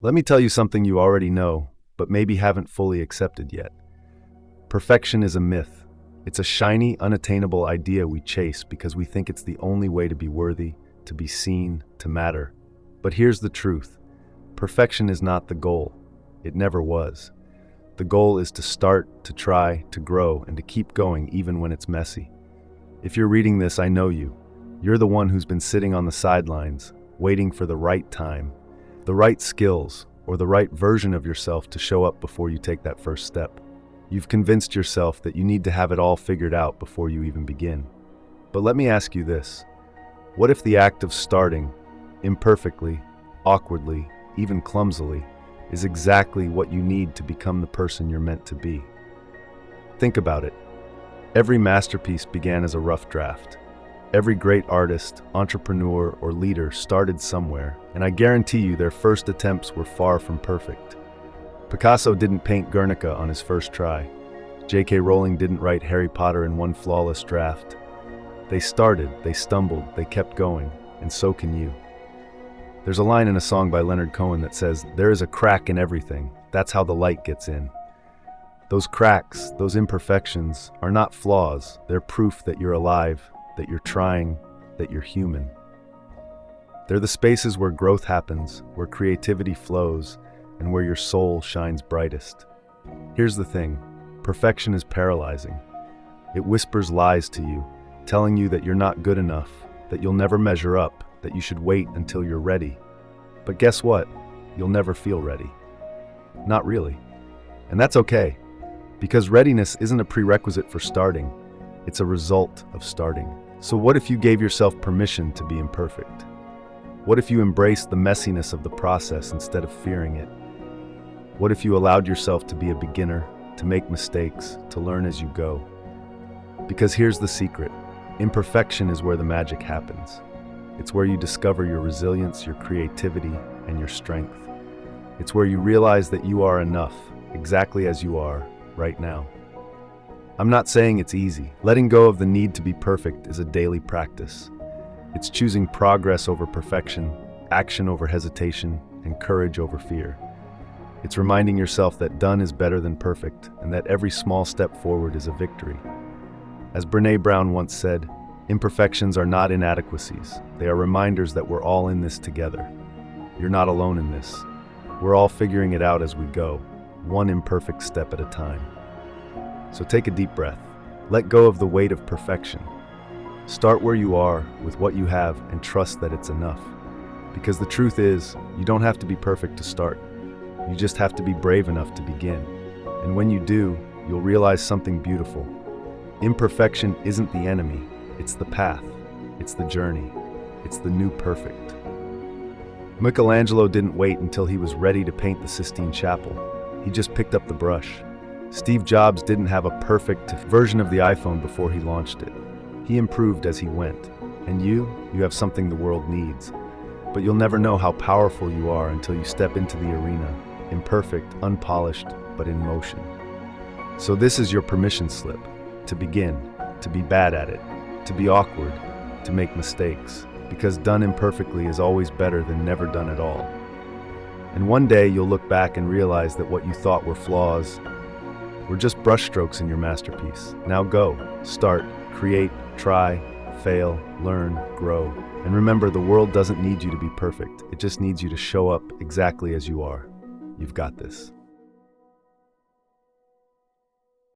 Let me tell you something you already know, but maybe haven't fully accepted yet. Perfection is a myth. It's a shiny, unattainable idea we chase because we think it's the only way to be worthy, to be seen, to matter. But here's the truth. Perfection is not the goal. It never was. The goal is to start, to try, to grow, and to keep going even when it's messy. If you're reading this, I know you. You're the one who's been sitting on the sidelines, waiting for the right time, the right skills, or the right version of yourself to show up before you take that first step. You've convinced yourself that you need to have it all figured out before you even begin. But let me ask you this. What if the act of starting, imperfectly, awkwardly, even clumsily, is exactly what you need to become the person you're meant to be? Think about it. Every masterpiece began as a rough draft. Every great artist, entrepreneur, or leader started somewhere, and I guarantee you their first attempts were far from perfect. Picasso didn't paint Guernica on his first try. J.K. Rowling didn't write Harry Potter in one flawless draft. They started, they stumbled, they kept going, and so can you. There's a line in a song by Leonard Cohen that says, "There is a crack in everything. That's how the light gets in." Those cracks, those imperfections, are not flaws. They're proof that you're alive, that you're trying, that you're human. They're the spaces where growth happens, where creativity flows, and where your soul shines brightest. Here's the thing, perfection is paralyzing. It whispers lies to you, telling you that you're not good enough, that you'll never measure up, that you should wait until you're ready. But guess what? You'll never feel ready. Not really. And that's okay, because readiness isn't a prerequisite for starting. It's a result of starting. So what if you gave yourself permission to be imperfect? What if you embraced the messiness of the process instead of fearing it? What if you allowed yourself to be a beginner, to make mistakes, to learn as you go? Because here's the secret. Imperfection is where the magic happens. It's where you discover your resilience, your creativity, and your strength. It's where you realize that you are enough, exactly as you are, right now. I'm not saying it's easy. Letting go of the need to be perfect is a daily practice. It's choosing progress over perfection, action over hesitation, and courage over fear. It's reminding yourself that done is better than perfect, and that every small step forward is a victory. As Brené Brown once said, imperfections are not inadequacies. They are reminders that we're all in this together. You're not alone in this. We're all figuring it out as we go, one imperfect step at a time. So take a deep breath. Let go of the weight of perfection. Start where you are with what you have and trust that it's enough. Because the truth is, you don't have to be perfect to start. You just have to be brave enough to begin. And when you do, you'll realize something beautiful. Imperfection isn't the enemy. It's the path. It's the journey. It's the new perfect. Michelangelo didn't wait until he was ready to paint the Sistine Chapel. He just picked up the brush. Steve Jobs didn't have a perfect version of the iPhone before he launched it. He improved as he went. And you have something the world needs. But you'll never know how powerful you are until you step into the arena, imperfect, unpolished, but in motion. So this is your permission slip, to begin, to be bad at it, to be awkward, to make mistakes, because done imperfectly is always better than never done at all. And one day you'll look back and realize that what you thought were flaws were just brushstrokes in your masterpiece. Now go, start, create, try, fail, learn, grow. And remember, the world doesn't need you to be perfect. It just needs you to show up exactly as you are. You've got this.